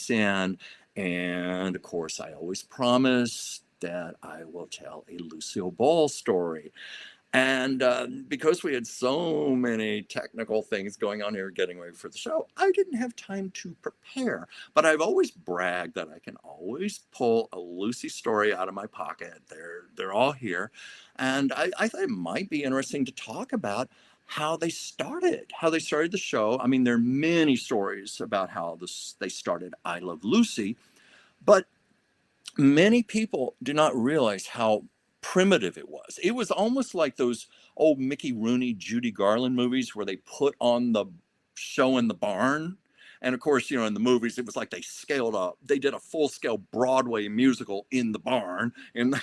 in. And of course, I always promise that I will tell a Lucille Ball story. And because we had so many technical things going on here getting ready for the show, I didn't have time to prepare. But I've always bragged that I can always pull a Lucy story out of my pocket. They're all here. And I thought it might be interesting to talk about how they started the show. I mean, there are many stories about how they started I Love Lucy, but many people do not realize how primitive it was. It was almost like those old Mickey Rooney, Judy Garland movies where they put on the show in the barn. And of course, in the movies, it was like they did a full scale Broadway musical in the barn and,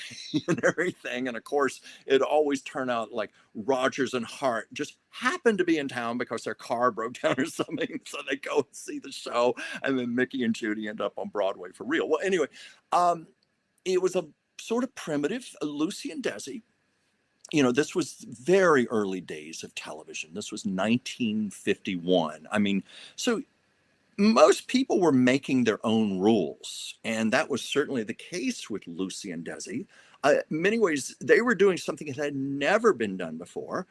and everything. And of course, it always turned out like Rogers and Hart just happened to be in town because their car broke down or something. So they go and see the show. And then Mickey and Judy end up on Broadway for real. Well, anyway, um, it was a sort of primitive Lucy and Desi. This was very early days of television. This was 1951. I mean, so most people were making their own rules, and that was certainly the case with Lucy and Desi. In many ways, they were doing something that had never been done before,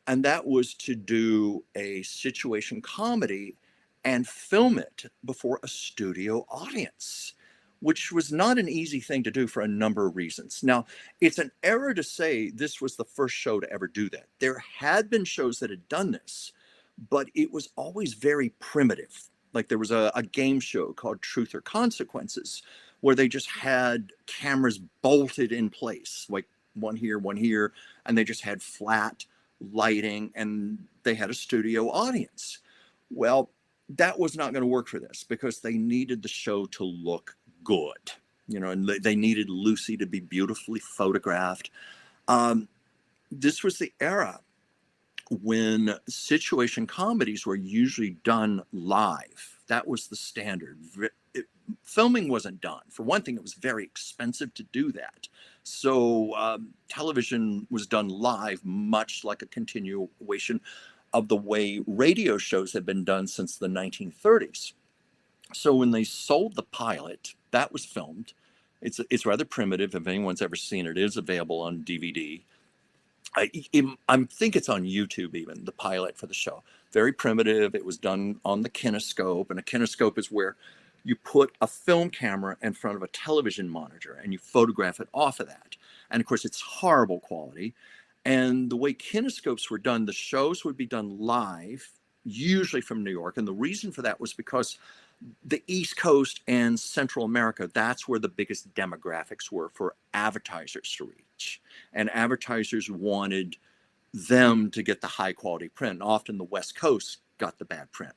and that was to do a situation comedy and film it before a studio audience, which was not an easy thing to do for a number of reasons. Now, it's an error to say this was the first show to ever do that. There had been shows that had done this, but it was always very primitive. Like there was a game show called Truth or Consequences, where they just had cameras bolted in place, like one here, and they just had flat lighting and they had a studio audience. Well, that was not going to work for this because they needed the show to look good, and they needed Lucy to be beautifully photographed. This was the era when situation comedies were usually done live. That was the standard. Filming wasn't done. For one thing, it was very expensive to do that. So television was done live, much like a continuation of the way radio shows had been done since the 1930s. So when they sold the pilot, that was filmed. It's rather primitive. If anyone's ever seen it, it is available on DVD. I think it's on YouTube even, the pilot for the show. Very primitive. It was done on the kinescope, and a kinescope is where you put a film camera in front of a television monitor and you photograph it off of that. And of course, it's horrible quality. And the way kinescopes were done, the shows would be done live, usually from New York. And the reason for that was because the East Coast and Central America, that's where the biggest demographics were for advertisers to reach. And advertisers wanted them to get the high quality print. Often the West Coast got the bad print.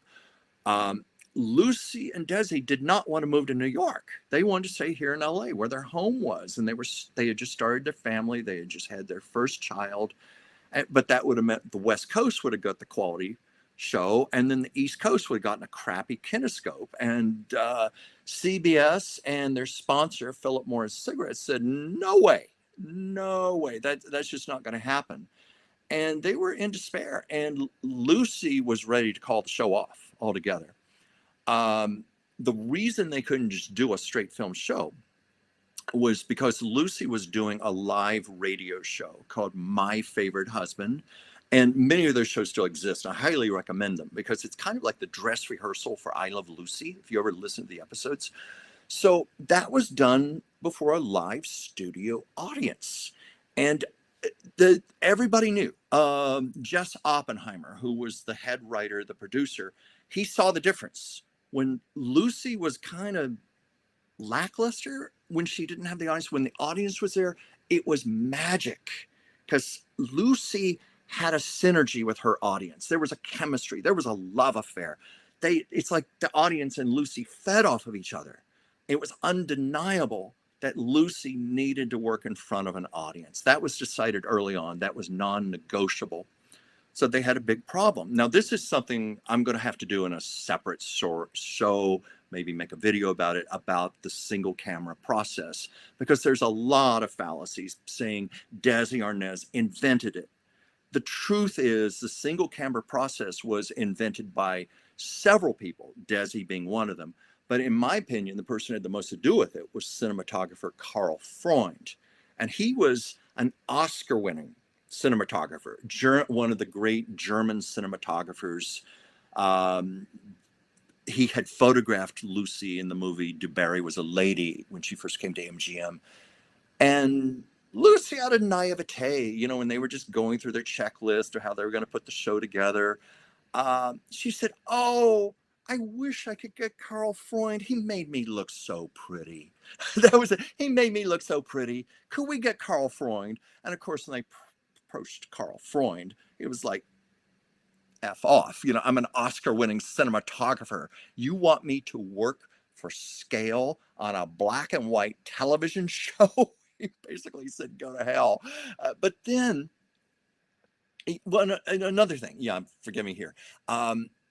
Lucy and Desi did not want to move to New York. They wanted to stay here in LA where their home was. And they had just started their family. They had just had their first child. But that would have meant the West Coast would have got the quality show, and then the East Coast would have gotten a crappy kinescope. And CBS and their sponsor, Philip Morris Cigarettes, said, no way, that's just not going to happen. And they were in despair. And Lucy was ready to call the show off altogether. The reason they couldn't just do a straight film show was because Lucy was doing a live radio show called My Favorite Husband. And many of those shows still exist. I highly recommend them because it's kind of like the dress rehearsal for I Love Lucy, if you ever listen to the episodes. So that was done before a live studio audience. And everybody knew. Jess Oppenheimer, who was the head writer, the producer, he saw the difference. When Lucy was kind of lackluster, when she didn't have the audience, when the audience was there, it was magic. Because Lucy had a synergy with her audience. There was a chemistry. There was a love affair. It's like the audience and Lucy fed off of each other. It was undeniable that Lucy needed to work in front of an audience. That was decided early on. That was non-negotiable. So they had a big problem. Now, this is something I'm going to have to do in a separate show, maybe make a video about it, about the single camera process, because there's a lot of fallacies saying Desi Arnaz invented it. The truth is the single camera process was invented by several people, Desi being one of them, But in my opinion, the person who had the most to do with it was cinematographer Karl Freund. And he was an Oscar winning cinematographer, one of the great German cinematographers. Um, he had photographed Lucy in the movie Du Barry Was a Lady when she first came to MGM. And Lucy, out of naivete, when they were just going through their checklist or how they were going to put the show together, she said, "Oh, I wish I could get Karl Freund. He made me look so pretty." That was it. He made me look so pretty. Could we get Karl Freund? And of course, when they approached Karl Freund, it was like, F off. I'm an Oscar winning cinematographer. You want me to work for scale on a black and white television show? He basically said, go to hell. But then, well, another thing, yeah, forgive me here.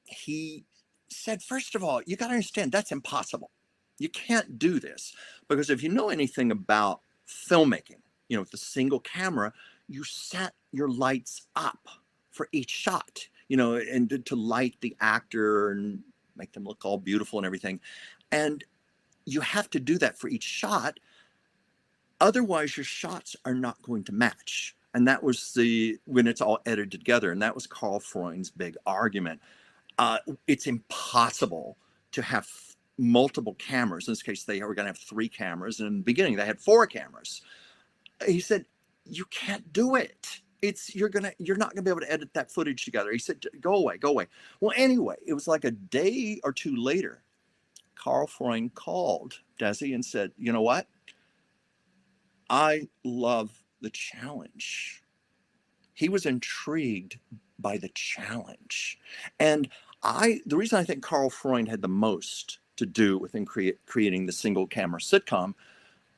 He said, first of all, you got to understand that's impossible. You can't do this because if you know anything about filmmaking, with the single camera, you set your lights up for each shot, and to light the actor and make them look all beautiful and everything. And you have to do that for each shot. Otherwise, your shots are not going to match. And that was when it's all edited together. And that was Karl Freund's big argument. It's impossible to have multiple cameras. In this case, they were going to have 3 cameras. And in the beginning, they had 4 cameras. He said, you can't do it. You're not gonna be able to edit that footage together. He said, go away. Well, anyway, it was like a day or 2 later, Karl Freund called Desi and said, you know what? I love the challenge. He was intrigued by the challenge. And the reason I think Karl Freund had the most to do with creating the single camera sitcom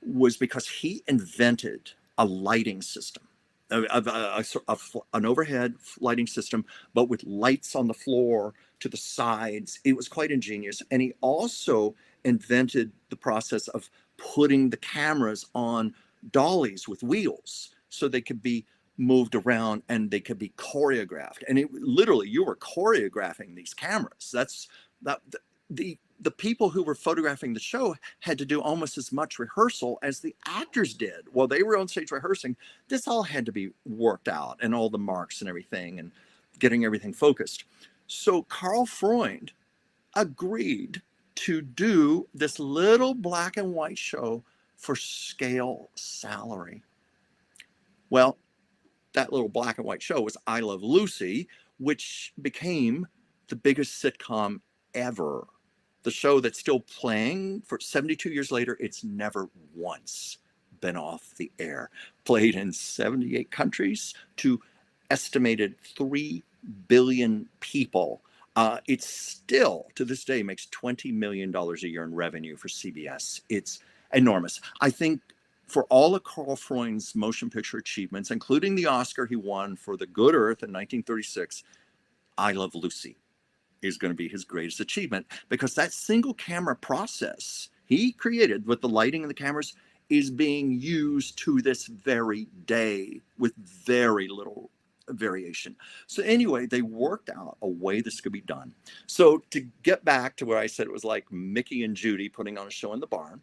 was because he invented a lighting system, an overhead lighting system, but with lights on the floor to the sides. It was quite ingenious. And he also invented the process of putting the cameras on dollies with wheels so they could be moved around and they could be choreographed. And it literally, you were choreographing these cameras. The people who were photographing the show had to do almost as much rehearsal as the actors did. While they were on stage rehearsing, this all had to be worked out and all the marks and everything and getting everything focused. So Karl Freund agreed to do this little black and white show for scale salary. Well, that little black and white show was I Love Lucy, which became the biggest sitcom ever. The show that's still playing for 72 years later, it's never once been off the air. Played in 78 countries to estimated 3 billion people. It still, to this day, makes $20 million a year in revenue for CBS. It's enormous. I think for all of Karl Freund's motion picture achievements, including the Oscar he won for The Good Earth in 1936, I Love Lucy is going to be his greatest achievement, because that single camera process he created with the lighting and the cameras is being used to this very day with very little variation. So anyway, they worked out a way this could be done. So to get back to where I said it was like Mickey and Judy putting on a show in the barn,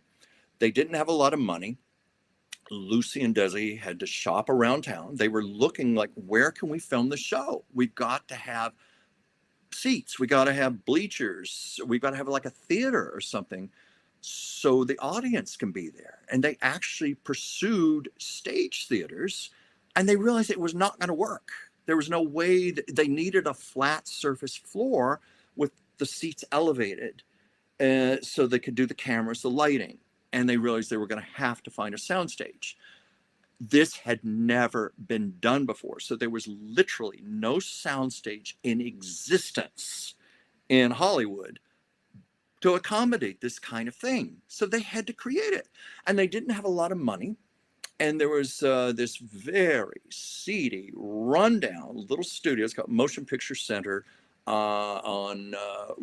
they didn't have a lot of money. Lucy and Desi had to shop around town. They were looking like, where can we film the show? We've got to have seats. We got to have bleachers. We got to have like a theater or something so the audience can be there. And they actually pursued stage theaters, and they realized it was not going to work. There was no way that they needed a flat surface floor with the seats elevated so they could do the cameras, the lighting. And they realized they were going to have to find a soundstage. This had never been done before. So there was literally no soundstage in existence in Hollywood to accommodate this kind of thing. So they had to create it. And they didn't have a lot of money. And there was this very seedy, rundown little studio. It's called Motion Picture Center on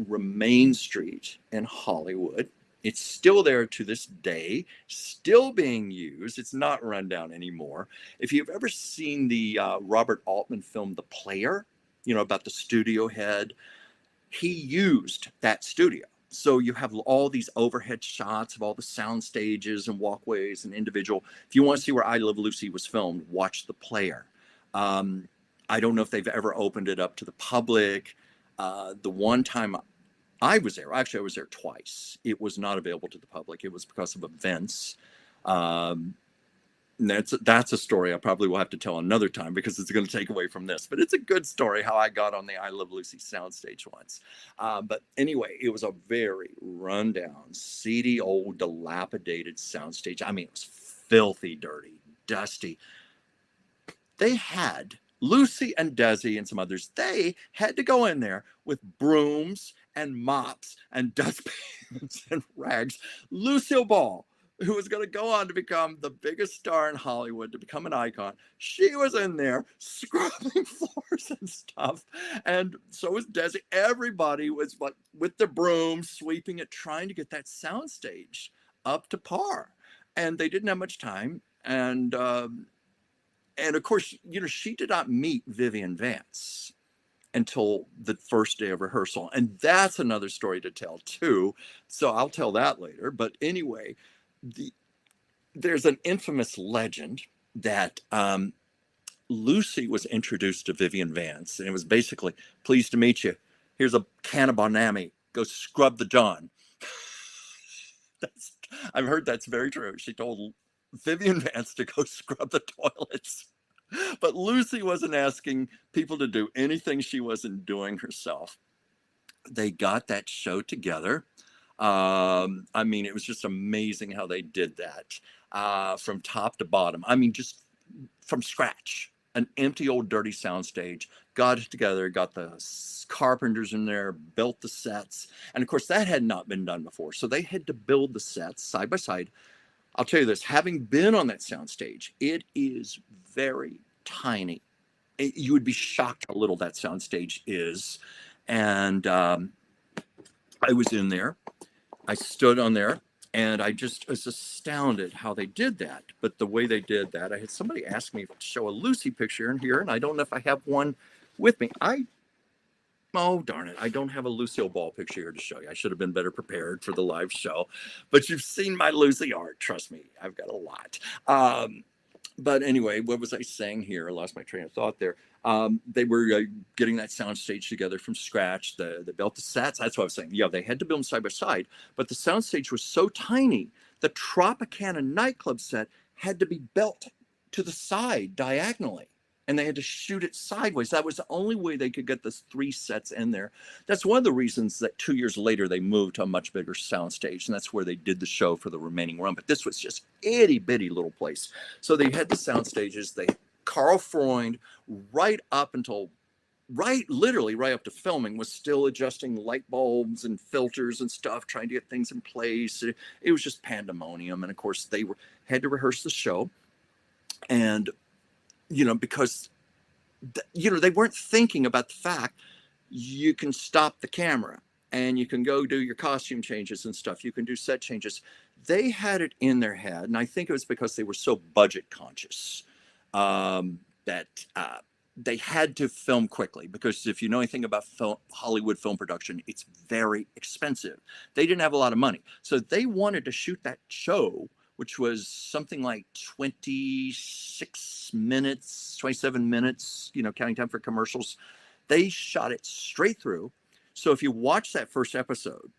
Remain Street in Hollywood. It's still there to this day, still being used. It's not run down anymore. If you've ever seen the Robert Altman film, The Player, about the studio head, he used that studio. So you have all these overhead shots of all the sound stages and walkways and individual. If you want to see where I Love Lucy was filmed, watch the player. Um, I don't know if they've ever opened it up to the public. The one time I was there, actually, I was there twice. It was not available to the public. It was because of events. Um, and that's a story I probably will have to tell another time because it's going to take away from this. But it's a good story how I got on the I Love Lucy soundstage once. But anyway, it was a very rundown, seedy, old, dilapidated soundstage. I mean, it was filthy, dirty, dusty. They had Lucy and Desi and some others. They had to go in there with brooms and mops and dustpans and rags. Lucille Ball, who was going to go on to become the biggest star in Hollywood, to become an icon, she was in there scrubbing floors and stuff. And so was Desi. Everybody was like with the broom, sweeping it, trying to get that soundstage up to par. And they didn't have much time. And of course, she did not meet Vivian Vance until the first day of rehearsal. And that's another story to tell too. So I'll tell that later. But anyway, there's an infamous legend that Lucy was introduced to Vivian Vance. And it was basically, pleased to meet you. Here's a can of Bonami. Go scrub the John. I've heard that's very true. She told Vivian Vance to go scrub the toilets. But Lucy wasn't asking people to do anything she wasn't doing herself. They got that show together. I mean, it was just amazing how they did that from top to bottom. I mean, just from scratch. An empty old dirty soundstage, got it together, got the carpenters in there, built the sets. And of course, that had not been done before. So they had to build the sets side by side. I'll tell you this, having been on that soundstage, it is very tiny. You would be shocked how little that soundstage is. And I was in there. I stood on there. And I just was astounded how they did that. But the way they did that, I had somebody ask me to show a Lucy picture in here, and I don't know if I have one with me. Oh, darn it. I don't have a Lucille Ball picture here to show you. I should have been better prepared for the live show. But you've seen my Lucy art. Trust me, I've got a lot. But anyway, what was I saying here? I lost my train of thought there. They were getting that soundstage together from scratch. They built the sets. That's what I was saying. Yeah, they had to build them side by side. But the soundstage was so tiny, the Tropicana nightclub set had to be built to the side diagonally. And they had to shoot it sideways. That was the only way they could get the 3 sets in there. That's one of the reasons that 2 years later they moved to a much bigger soundstage, and that's where they did the show for the remaining run. But this was just itty bitty little place. So they had the soundstages. Karl Freund, literally right up to filming, was still adjusting light bulbs and filters and stuff, trying to get things in place. It was just pandemonium. And of course, they had to rehearse the show, and because, they weren't thinking about the fact you can stop the camera and you can go do your costume changes and stuff. You can do set changes. They had it in their head, and I think it was because they were so budget conscious that they had to film quickly, because if you know anything about Hollywood film production, it's very expensive. They didn't have a lot of money. So they wanted to shoot that show, which was something like 26 minutes, 27 minutes, counting time for commercials. They shot it straight through. So if you watch that first episode,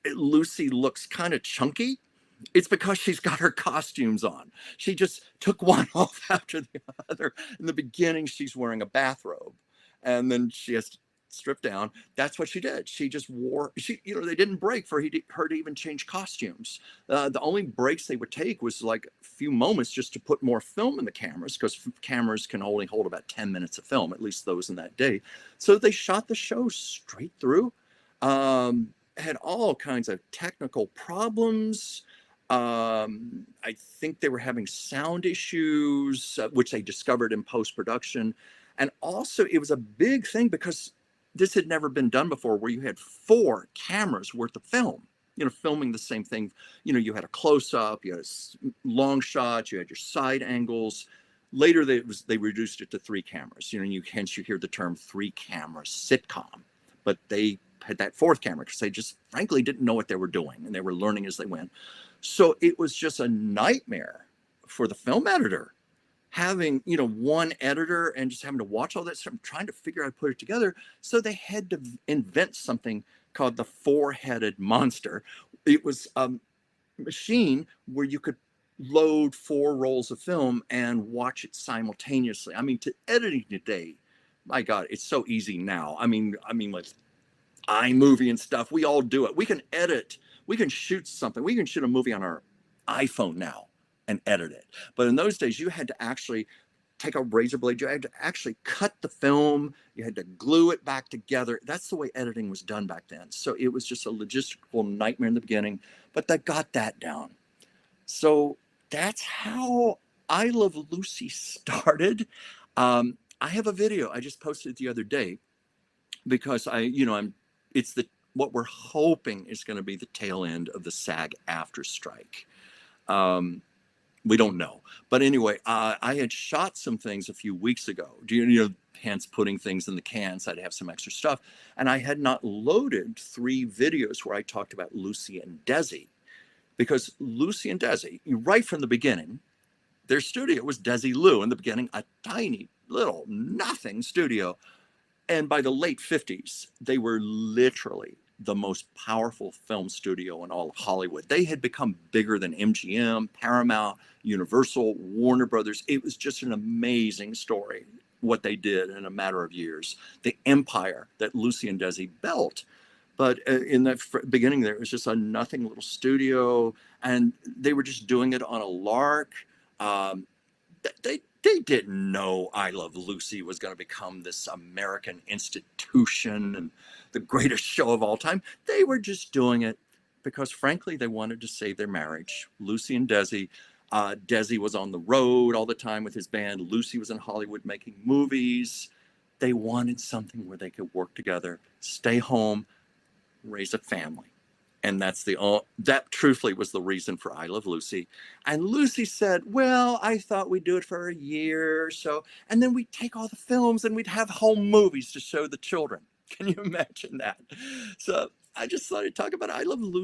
Lucy looks kind of chunky. It's because she's got her costumes on. She just took one off after the other. In the beginning, she's wearing a bathrobe, and then she has to strip down. That's what she did. She just they didn't break for her to even change costumes. The only breaks they would take was like a few moments just to put more film in the cameras, because cameras can only hold about 10 minutes of film, at least those in that day. So they shot the show straight through. Had all kinds of technical problems. I think they were having sound issues, which they discovered in post-production. And also it was a big thing because this had never been done before, where you had 4 cameras worth of film, filming the same thing. You had a close-up, you had a long shot, you had your side angles. Later, they reduced it to 3 cameras. Hence you hear the term 3-camera sitcom. But they had that fourth camera because they just frankly didn't know what they were doing and they were learning as they went. So it was just a nightmare for the film editor having, one editor and just having to watch all that stuff, trying to figure out how to put it together. So they had to invent something called the four-headed monster. It was a machine where you could load 4 rolls of film and watch it simultaneously. I mean, to editing today, my God, it's so easy now. I mean, with iMovie and stuff, we all do it. We can edit, we can shoot something, we can shoot a movie on our iPhone now and edit it. But in those days, you had to actually take a razor blade, you had to actually cut the film, you had to glue it back together. That's the way editing was done back then. So it was just a logistical nightmare in the beginning, but they got that down. So that's how I Love Lucy started. I have a video I just posted the other day because it's what we're hoping is going to be the tail end of the SAG after strike. We don't know. But anyway, I had shot some things a few weeks ago, hence putting things in the cans. I'd have some extra stuff. And I had not loaded 3 videos where I talked about Lucy and Desi. Because Lucy and Desi, right from the beginning, their studio was Desi Lou in the beginning, a tiny little nothing studio. And by the late 50s, they were literally the most powerful film studio in all of Hollywood. They had become bigger than MGM, Paramount, Universal, Warner Brothers. It was just an amazing story, what they did in a matter of years. The empire that Lucy and Desi built. But in the beginning, there was just a nothing little studio, and they were just doing it on a lark. They didn't know I Love Lucy was going to become this American institution and the greatest show of all time. They were just doing it because, frankly, they wanted to save their marriage. Lucy and Desi. Desi was on the road all the time with his band. Lucy was in Hollywood making movies. They wanted something where they could work together, stay home, raise a family. And that truthfully was the reason for I Love Lucy. And Lucy said, well, I thought we'd do it for a year or so. And then we'd take all the films and we'd have home movies to show the children. Can you imagine that? So I just thought I'd talk about I Love Lucy.